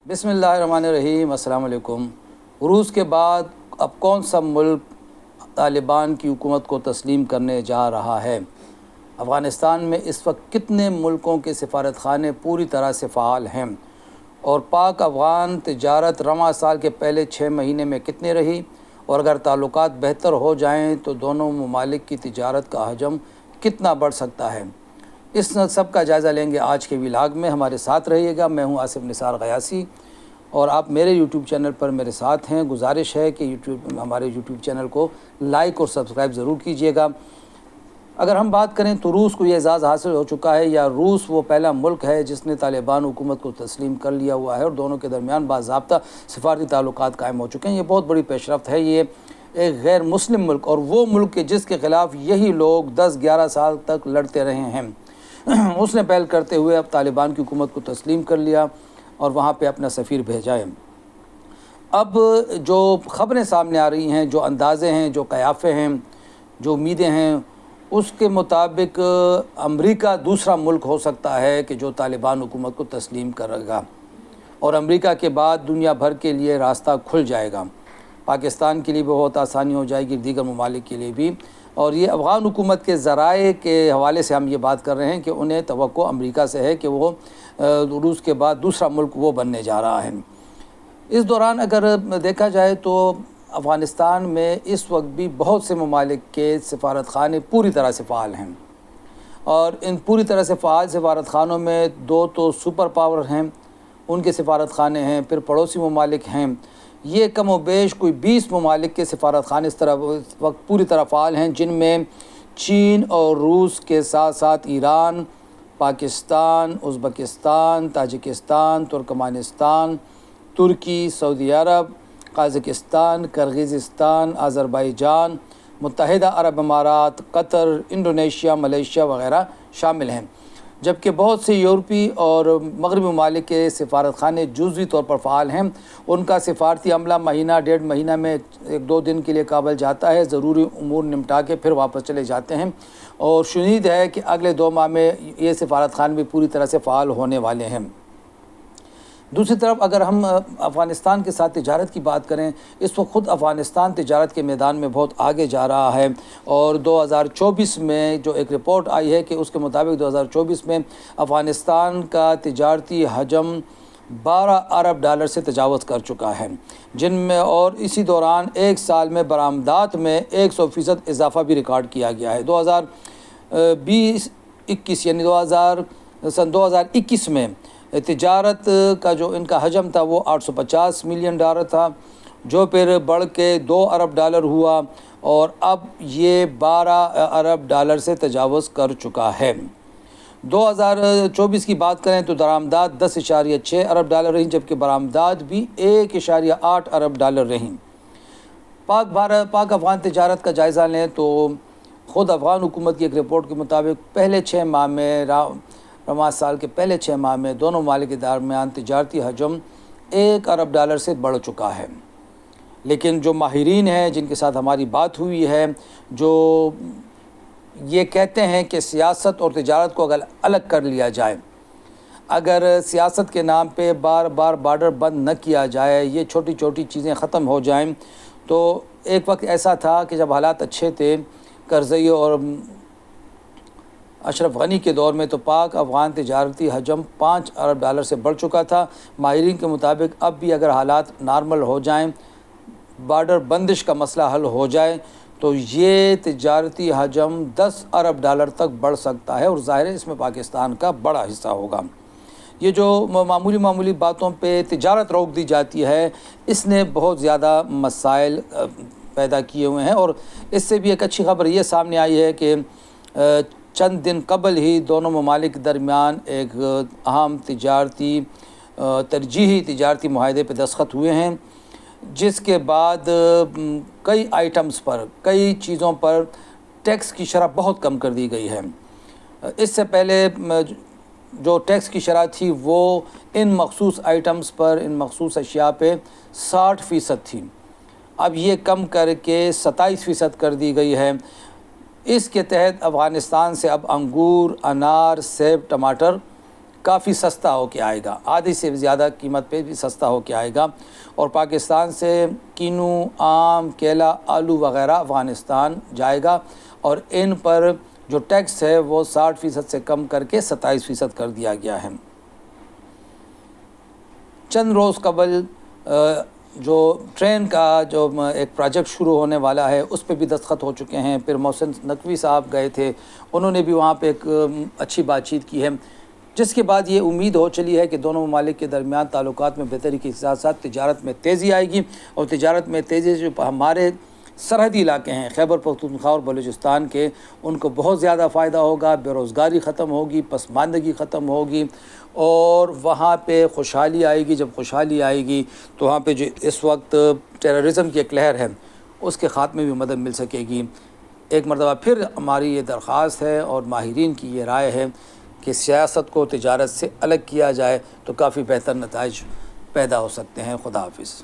بسم اللہ الرحمن الرحیم۔ السلام علیکم۔ روس کے بعد اب کون سا ملک طالبان کی حکومت کو تسلیم کرنے جا رہا ہے؟ افغانستان میں اس وقت کتنے ملکوں کے سفارت خانے پوری طرح سے فعال ہیں اور پاک افغان تجارت رواں سال کے پہلے 6 مہینے میں کتنی رہی، اور اگر تعلقات بہتر ہو جائیں تو دونوں ممالک کی تجارت کا حجم کتنا بڑھ سکتا ہے؟ اس سب کا جائزہ لیں گے آج کے ولاگ میں۔ ہمارے ساتھ رہیے گا۔ میں ہوں آصف نثار غیاثی اور آپ میرے یوٹیوب چینل پر میرے ساتھ ہیں۔ گزارش ہے کہ ہمارے یوٹیوب چینل کو لائک اور سبسکرائب ضرور کیجیے گا۔ اگر ہم بات کریں تو روس کو یہ اعزاز حاصل ہو چکا ہے، یا روس وہ پہلا ملک ہے جس نے طالبان حکومت کو تسلیم کر لیا ہوا ہے اور دونوں کے درمیان باضابطہ سفارتی تعلقات قائم ہو چکے ہیں۔ یہ بہت بڑی پیش رفت ہے۔ یہ ایک غیر مسلم ملک اور وہ ملک جس کے خلاف یہی لوگ 10-11 سال تک لڑتے رہے ہیں، اس نے پہل کرتے ہوئے اب طالبان کی حکومت کو تسلیم کر لیا اور وہاں پہ اپنا سفیر بھیجا ہے۔ اب جو خبریں سامنے آ رہی ہیں، جو اندازے ہیں، جو قیافے ہیں، جو امیدیں ہیں، اس کے مطابق امریکہ دوسرا ملک ہو سکتا ہے کہ جو طالبان حکومت کو تسلیم کرے گا، اور امریکہ کے بعد دنیا بھر کے لیے راستہ کھل جائے گا۔ پاکستان کے لیے بھی بہت آسانی ہو جائے گی، دیگر ممالک کے لیے بھی۔ اور یہ افغان حکومت کے ذرائع کے حوالے سے ہم یہ بات کر رہے ہیں کہ انہیں توقع امریکہ سے ہے کہ وہ روس کے بعد دوسرا ملک وہ بننے جا رہا ہے۔ اس دوران اگر دیکھا جائے تو افغانستان میں اس وقت بھی بہت سے ممالک کے سفارت خانے پوری طرح سے فعال ہیں، اور ان پوری طرح سے فعال سفارت خانوں میں 2 تو سپر پاور ہیں، ان کے سفارت خانے ہیں، پھر پڑوسی ممالک ہیں۔ یہ کم و بیش کوئی 20 ممالک کے سفارت خانے اس وقت پوری طرح فعال ہیں، جن میں چین اور روس کے ساتھ ساتھ Iran, Pakistan, Uzbekistan, Tajikistan, Turkmenistan, ترکی، سعودی عرب، قازقستان، کرغزستان، آذربائیجان، متحدہ عرب امارات، قطر، انڈونیشیا، ملیشیا وغیرہ شامل ہیں، جبکہ بہت سے یورپی اور مغربی ممالک کے سفارت خانے جزوی طور پر فعال ہیں۔ ان کا سفارتی عملہ مہینہ 1.5 مہینہ میں 1-2 دن کے لیے کابل جاتا ہے، ضروری امور نمٹا کے پھر واپس چلے جاتے ہیں، اور شنید ہے کہ اگلے 2 ماہ میں یہ سفارت خان بھی پوری طرح سے فعال ہونے والے ہیں۔ دوسری طرف اگر ہم افغانستان کے ساتھ تجارت کی بات کریں، اس وقت خود افغانستان تجارت کے میدان میں بہت آگے جا رہا ہے، اور 2024 میں جو ایک رپورٹ آئی ہے کہ اس کے مطابق 2024 میں افغانستان کا تجارتی حجم $12 ارب سے تجاوز کر چکا ہے، جن میں اور اسی دوران ایک سال میں برآمدات میں 100% اضافہ بھی ریکارڈ کیا گیا ہے۔ 2020-21 یعنی سن 2021 میں تجارت کا جو ان کا حجم تھا وہ $850 ملین تھا، جو پھر بڑھ کے $2 ارب ہوا، اور اب یہ $12 ارب سے تجاوز کر چکا ہے۔ 2024 کی بات کریں تو درآمدات $10.6 ارب رہیں، جبکہ برآمدات بھی $1.8 ارب رہیں۔ پاک افغان تجارت کا جائزہ لیں تو خود افغان حکومت کی ایک رپورٹ کے مطابق پہلے 6 ماہ میں رواں سال کے پہلے 6 ماہ میں دونوں ممالک کے درمیان تجارتی حجم $1 ارب سے بڑھ چکا ہے۔ لیکن جو ماہرین ہیں جن کے ساتھ ہماری بات ہوئی ہے، جو یہ کہتے ہیں کہ سیاست اور تجارت کو اگر الگ کر لیا جائے، اگر سیاست کے نام پہ بار بار بارڈر بند نہ کیا جائے، یہ چھوٹی چھوٹی چیزیں ختم ہو جائیں، تو ایک وقت ایسا تھا کہ جب حالات اچھے تھے کرزئی اور اشرف غنی کے دور میں، تو پاک افغان تجارتی حجم $5 ارب سے بڑھ چکا تھا۔ ماہرین کے مطابق اب بھی اگر حالات نارمل ہو جائیں، بارڈر بندش کا مسئلہ حل ہو جائے، تو یہ تجارتی حجم $10 ارب تک بڑھ سکتا ہے، اور ظاہر ہے اس میں پاکستان کا بڑا حصہ ہوگا۔ یہ جو معمولی باتوں پہ تجارت روک دی جاتی ہے، اس نے بہت زیادہ مسائل پیدا کیے ہوئے ہیں، اور اس سے بھی ایک اچھی خبر یہ سامنے آئی ہے کہ چند دن قبل ہی دونوں ممالک کے درمیان ایک اہم ترجیحی تجارتی معاہدے پہ دستخط ہوئے ہیں، جس کے بعد کئی آئٹمز پر، کئی چیزوں پر ٹیکس کی شرح بہت کم کر دی گئی ہے۔ اس سے پہلے جو ٹیکس کی شرح تھی وہ ان مخصوص آئٹمز پر، ان مخصوص اشیاء پہ 60% تھی، اب یہ کم کر کے 27% کر دی گئی ہے۔ اس کے تحت افغانستان سے اب انگور، انار، سیب، ٹماٹر کافی سستا ہو کے آئے گا، آدھی سے زیادہ قیمت پہ بھی سستا ہو کے آئے گا، اور پاکستان سے کینو، آم، کیلا، آلو وغیرہ افغانستان جائے گا، اور ان پر جو ٹیکس ہے وہ 60% سے کم کر کے 27% کر دیا گیا ہے۔ چند روز قبل جو ٹرین کا جو ایک پروجیکٹ شروع ہونے والا ہے اس پہ بھی دستخط ہو چکے ہیں۔ پھر محسن نقوی صاحب گئے تھے، انہوں نے بھی وہاں پہ ایک اچھی بات چیت کی ہے، جس کے بعد یہ امید ہو چلی ہے کہ دونوں ممالک کے درمیان تعلقات میں بہتری کے ساتھ ساتھ تجارت میں تیزی آئے گی، اور تجارت میں تیزی جو ہمارے سرحدی علاقے ہیں خیبر پختونخوا اور بلوچستان کے، ان کو بہت زیادہ فائدہ ہوگا، بے روزگاری ختم ہوگی، پسماندگی ختم ہوگی، اور وہاں پہ خوشحالی آئے گی۔ جب خوشحالی آئے گی تو وہاں پہ جو اس وقت ٹیررزم کی ایک لہر ہے اس کے خاتمے میں مدد مل سکے گی۔ ایک مرتبہ پھر ہماری یہ درخواست ہے اور ماہرین کی یہ رائے ہے کہ سیاست کو تجارت سے الگ کیا جائے تو کافی بہتر نتائج پیدا ہو سکتے ہیں۔ خدا حافظ۔